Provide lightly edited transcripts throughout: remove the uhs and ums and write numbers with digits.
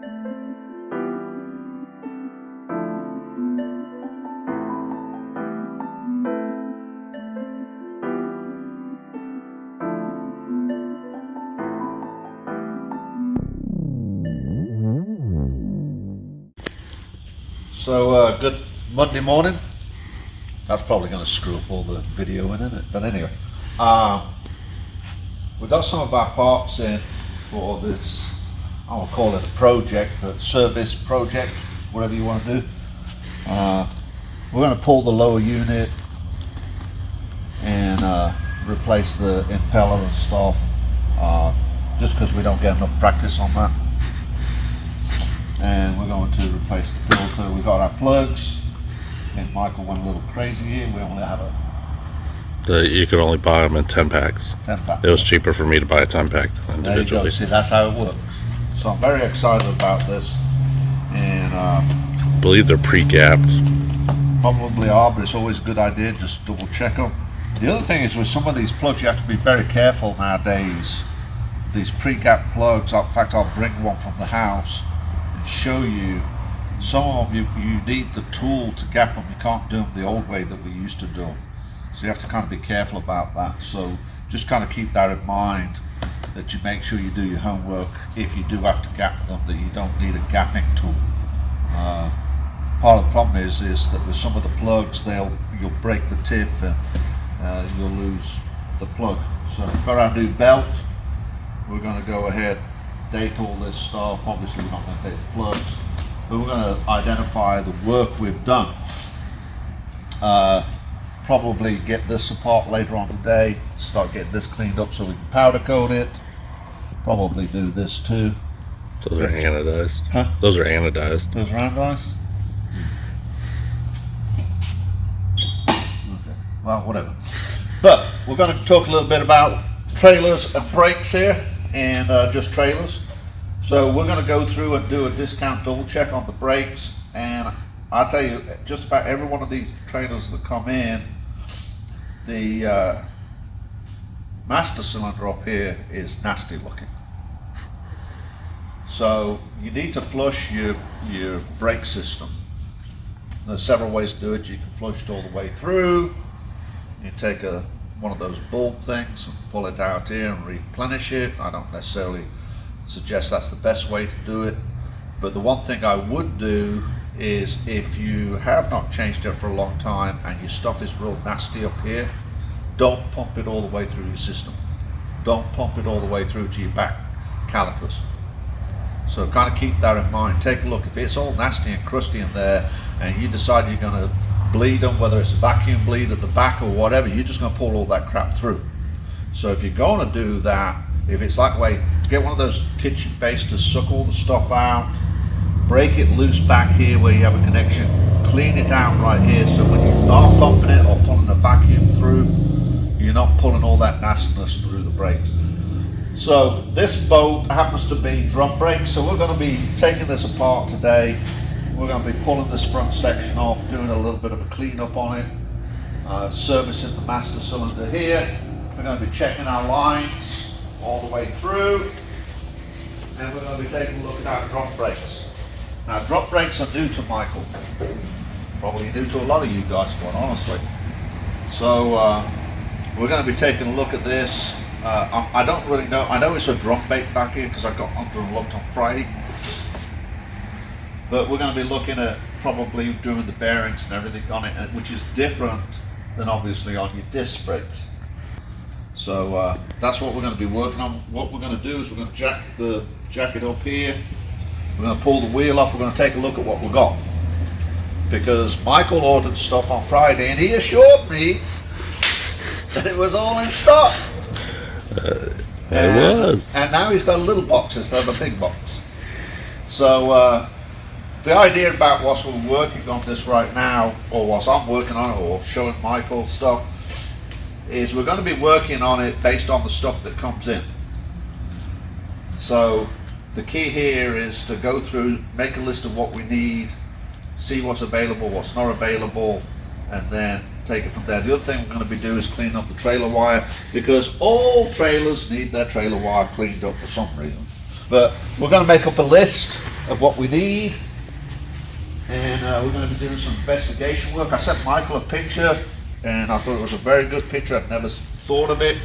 So good Monday morning. That's probably going to screw up all the video in, isn't it? But anyway, we got some of our parts in for this, I won't call it a project, but service project, whatever you want to do. We're going to pull the lower unit and replace the impeller and stuff, just because we don't get enough practice on that. And we're going to replace the filter. We've got our plugs. I think Michael went a little crazy here. We only have you could only buy them in 10 packs. 10 pack. It was cheaper for me to buy a 10 pack individually. There you go. See, that's how it works. So I'm very excited about this. And I believe they're pre-gapped. Probably are, but it's always a good idea. Just double check them. The other thing is with some of these plugs, you have to be very careful nowadays. These pre-gap plugs, in fact, I'll bring one from the house and show you. Some of them, you need the tool to gap them. You can't do them the old way that we used to do them. So you have to kind of be careful about that. So just kind of keep that in mind, that you make sure you do your homework. If you do have to gap them, that you don't need a gapping tool. Part of the problem is that with some of the plugs, you'll break the tip and you'll lose the plug. So we've got our new belt. We're going to go ahead, date all this stuff. Obviously we're not going to date the plugs, but we're going to identify the work we've done. Probably get this apart later on today, start getting this cleaned up so we can powder coat it. Probably do this too. Those are anodized. Huh? Those are anodized. Those are anodized? Okay. Well, whatever. But we're going to talk a little bit about trailers and brakes here, and just trailers. So we're going to go through and do a discount double check on the brakes, and I'll tell you, just about every one of these trailers that come in, the master cylinder up here is nasty looking. So you need to flush your brake system. There's several ways to do it. You can flush it all the way through. You take one of those bulb things and pull it out here and replenish it. I don't necessarily suggest that's the best way to do it, but the one thing I would do is, if you have not changed it for a long time and your stuff is real nasty up here, don't pump it all the way through your system. Don't pump it all the way through to your back calipers. So kind of keep that in mind. Take a look. If it's all nasty and crusty in there and you decide you're going to bleed them, whether it's a vacuum bleed at the back or whatever, you're just going to pull all that crap through. So if you're going to do that, if it's like, wait, get one of those kitchen basters, suck all the stuff out, break it loose back here where you have a connection, clean it out right here, so when you're not pumping it or pulling a vacuum through, you're not pulling all that nastiness through the brakes. So this boat happens to be drum brakes, so we're going to be taking this apart today. We're going to be pulling this front section off, doing a little bit of a cleanup on it, servicing the master cylinder here. We're going to be checking our lines all the way through, and we're going to be taking a look at our drum brakes. Now, drum brakes are new to Michael, probably new to a lot of you guys, quite honestly. So we're going to be taking a look at this. I don't really know. I know it's a drum brake back here because I got under and looked on Friday. But we're going to be looking at probably doing the bearings and everything on it, which is different than obviously on your disc brakes. So that's what we're going to be working on. What we're going to do is we're going to jack it up here. We're going to pull the wheel off. We're going to take a look at what we've got. Because Michael ordered stuff on Friday and he assured me that it was all in stock. It was. And now he's got a little box instead of a big box. So the idea about what we're working on this right now, or what I'm working on it, or showing Michael stuff, is we're going to be working on it based on the stuff that comes in. So the key here is to go through, make a list of what we need, see what's available, what's not available, and then take it from there. The other thing we're going to be doing is clean up the trailer wire, because all trailers need their trailer wire cleaned up for some reason. But we're going to make up a list of what we need. And we're going to be doing some investigation work. I sent Michael a picture, and I thought it was a very good picture. I'd never thought of it.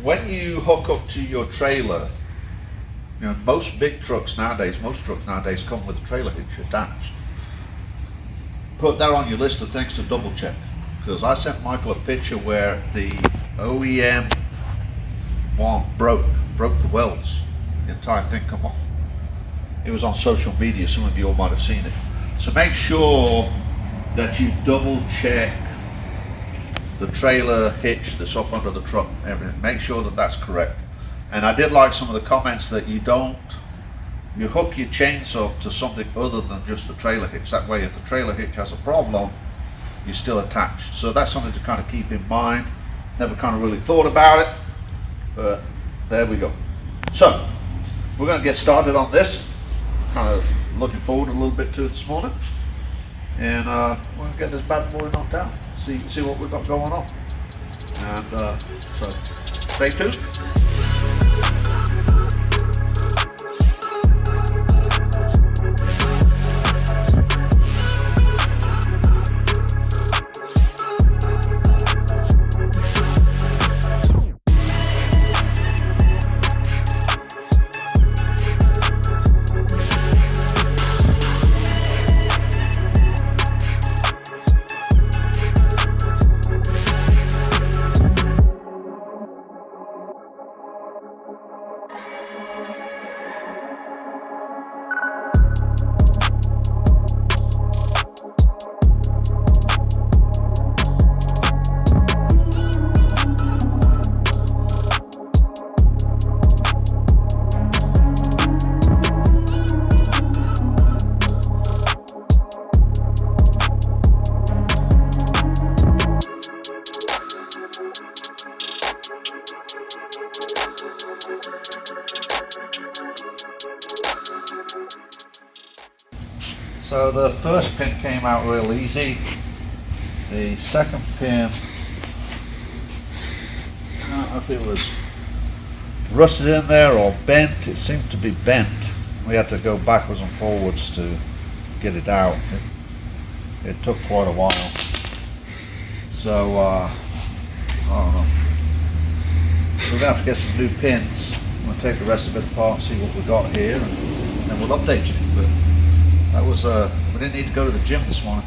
When you hook up to your trailer, you know, most trucks nowadays come with a trailer hitch attached. Put that on your list of things to double check, because I sent Michael a picture where the OEM one broke the welds, the entire thing come off. It was on social media, some of you all might have seen it. So make sure that you double check the trailer hitch that's up under the truck, everything. Make sure that that's correct. And I did like some of the comments that you hook your chainsaw up to something other than just the trailer hitch. That way if the trailer hitch has a problem, you're still attached. So that's something to kind of keep in mind. Never kind of really thought about it, but there we go. So we're going to get started on this. Kind of looking forward a little bit to it this morning, and we're going to get this bad boy knocked out. See what we've got going on, and so stay tuned. So the first pin came out real easy. The second pin, I don't know if it was rusted in there or bent. It seemed to be bent. We had to go backwards and forwards to get it out. It took quite a while. So I don't know. We're gonna have to get some new pins. I'm gonna take the rest of it apart and see what we got here, and then we'll update you. But that was we didn't need to go to the gym this morning.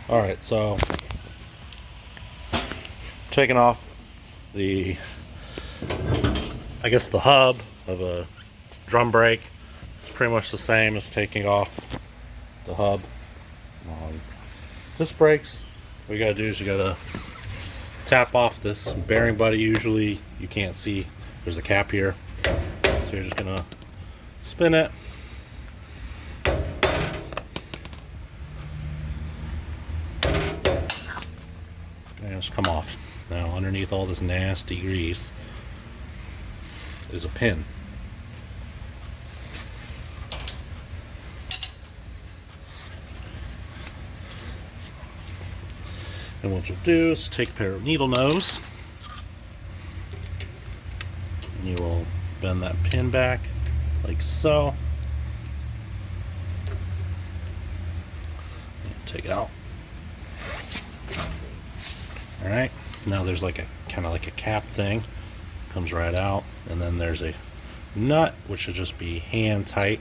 All right, so taking off the, I guess the hub of a drum brake. It's pretty much the same as taking off the hub on disc brakes. What you gotta do is you gotta tap off this bearing buddy. Usually you can't see, there's a cap here, so you're just gonna spin it. And it's come off. Now underneath all this nasty grease is a pin. And what you'll do is take a pair of needle nose and you will bend that pin back like so. And take it out. Alright, now there's like a kind of like a cap thing, comes right out, and then there's a nut which should just be hand tight.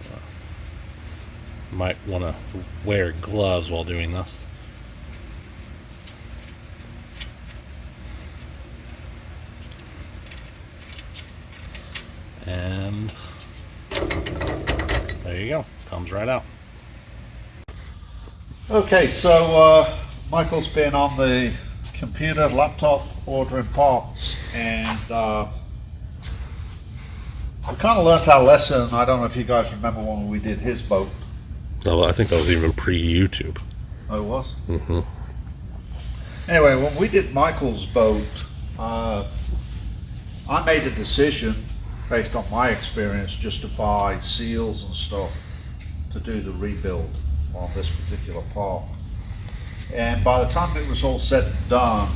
So, might want to wear gloves while doing this. And there you go, comes right out. Okay, so Michael's been on the computer, laptop, ordering parts, and we kind of learned our lesson. I don't know if you guys remember when we did his boat. Oh, I think that was even pre-YouTube. Oh, it was? Mm-hmm. Anyway, when we did Michael's boat, I made a decision based on my experience just to buy seals and stuff to do the rebuild on this particular part. And by the time it was all said and done,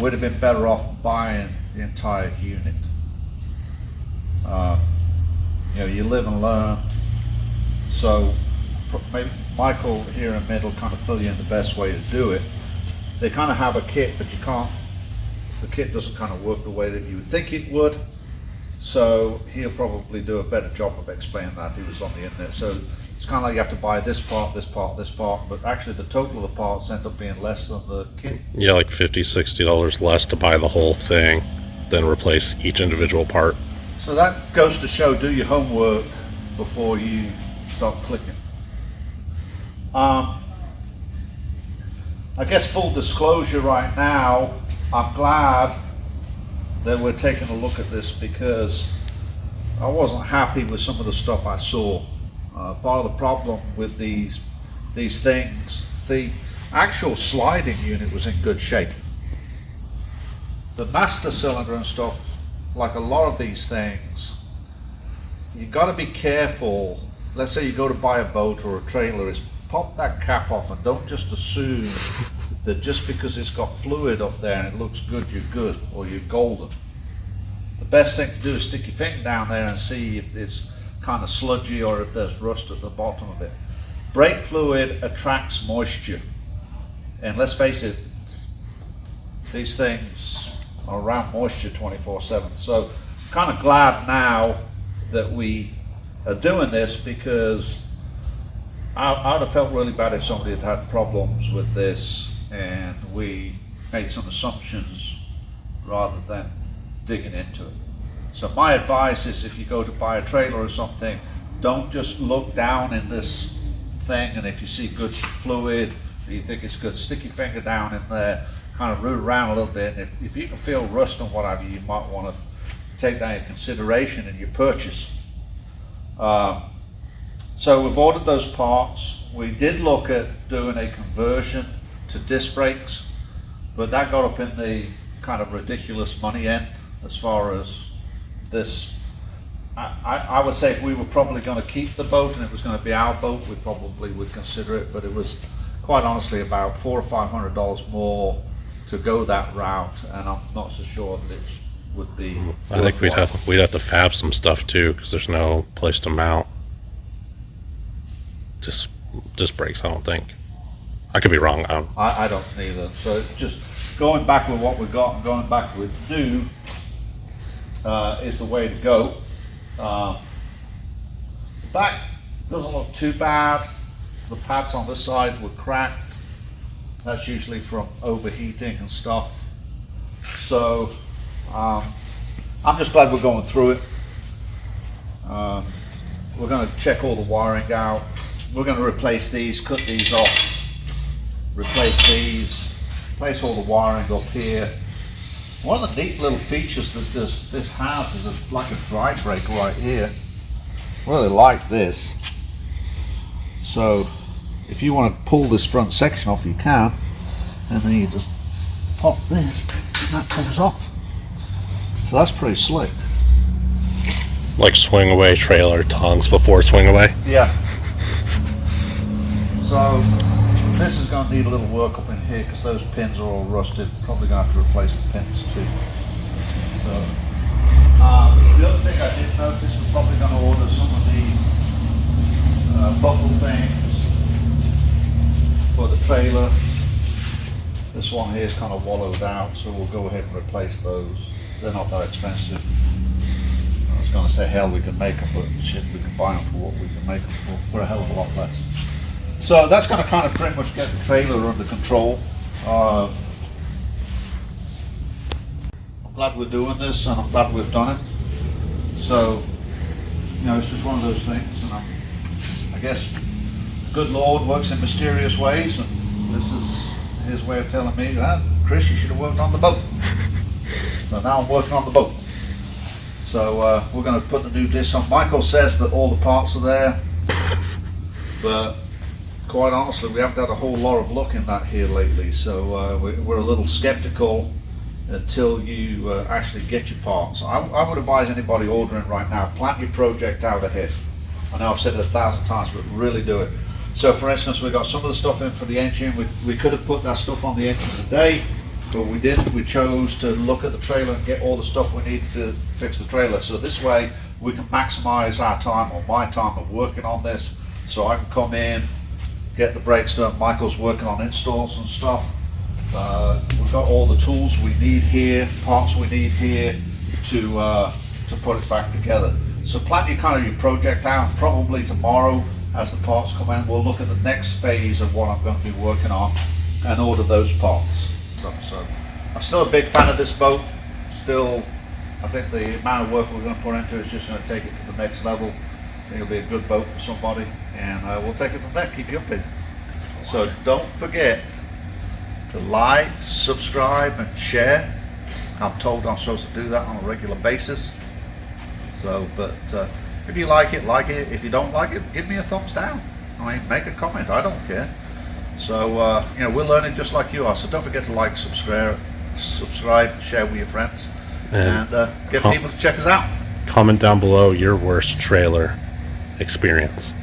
we'd have been better off buying the entire unit. You know, you live and learn. So maybe Michael here in mid will kind of fill you in the best way to do it. They kind of have a kit, but you can't, the kit doesn't kind of work the way that you would think it would. So he'll probably do a better job of explaining that. He was on the internet. So it's kind of like you have to buy this part, this part, this part, but actually the total of the parts end up being less than the kit. Yeah, like $50, $60 less to buy the whole thing than replace each individual part. So that goes to show, do your homework before you start clicking. I guess full disclosure right now, I'm glad that we're taking a look at this because I wasn't happy with some of the stuff I saw. Part of the problem with these things, the actual sliding unit was in good shape. The master cylinder and stuff, like a lot of these things, you got to be careful. Let's say you go to buy a boat or a trailer, is pop that cap off and don't just assume that just because it's got fluid up there and it looks good, you're good or you're golden. The best thing to do is stick your finger down there and see if it's kind of sludgy or if there's rust at the bottom of it. Brake fluid attracts moisture, and let's face it, these things are around moisture 24/7. So kind of glad now that we are doing this because I would have felt really bad if somebody had had problems with this and we made some assumptions rather than digging into it. So my advice is, if you go to buy a trailer or something, don't just look down in this thing, and if you see good fluid or you think it's good, stick your finger down in there, kind of root around a little bit, and if you can feel rust and whatever, you might want to take that into consideration in your purchase. So we've ordered those parts. We did look at doing a conversion to disc brakes, but that got up in the kind of ridiculous money end as far as this. I would say if we were probably going to keep the boat and it was going to be our boat, we probably would consider it, but it was quite honestly about $400 or $500 more to go that route, and I'm not so sure that it would be. I think we'd have to fab some stuff too, because there's no place to mount disc brakes. I don't think. I could be wrong. I don't either. So just going back with what we got and going back with new is the way to go. The back doesn't look too bad. The pads on this side were cracked. That's usually from overheating and stuff. So I'm just glad we're going through it. We're going to check all the wiring out. We're going to replace these, cut these off, replace these, replace all the wiring up here. One of the neat little features that this has is like a dry brake right here. Really like this. So if you want to pull this front section off, you can, and then you just pop this and that comes off. So that's pretty slick. Like swing away trailer tongues before swing away. Yeah. So this is going to need a little work up in here because those pins are all rusted. Probably going to have to replace the pins too. So, the other thing I did notice, we're probably going to order some of these buckle things for the trailer. This one here is kind of wallowed out, so we'll go ahead and replace those. They're not that expensive. I was going to say, hell, we can make them, but shit, we can buy them for what we can make them for a hell of a lot less. So that's going to kind of pretty much get the trailer under control. I'm glad we're doing this, and I'm glad we've done it. So, you know, it's just one of those things, and I guess good Lord works in mysterious ways, and this is his way of telling me, Chris, you should have worked on the boat. So now I'm working on the boat. So we're going to put the new disc on. Michael says that all the parts are there, but quite honestly, we haven't had a whole lot of luck in that here lately, so we're a little skeptical until you actually get your parts. I would advise anybody ordering right now, plan your project out ahead. I know I've said it 1,000 times, but really do it. So for instance, we got some of the stuff in for the engine. We could have put that stuff on the engine today, but we didn't. We chose to look at the trailer and get all the stuff we need to fix the trailer. So this way we can maximize our time, or my time, of working on this. So I can come in, get the brakes done. Michael's working on installs and stuff. We've got all the tools we need here, parts we need here to put it back together. So plan your project out. Probably tomorrow, as the parts come in, we'll look at the next phase of what I'm going to be working on and order those parts. So I'm still a big fan of this boat. Still, I think the amount of work we're going to put into it is just going to take it to the next level. I think it'll be a good boat for somebody, and we'll take it from there. Keep you updated. So don't forget to like, subscribe, and share. I'm told I'm supposed to do that on a regular basis. So, but if you like it, like it. If you don't like it, give me a thumbs down. I mean, make a comment. I don't care. So, you know, we're learning just like you are. So don't forget to like, subscribe, share with your friends, and get people to check us out. Comment down below your worst trailer experience.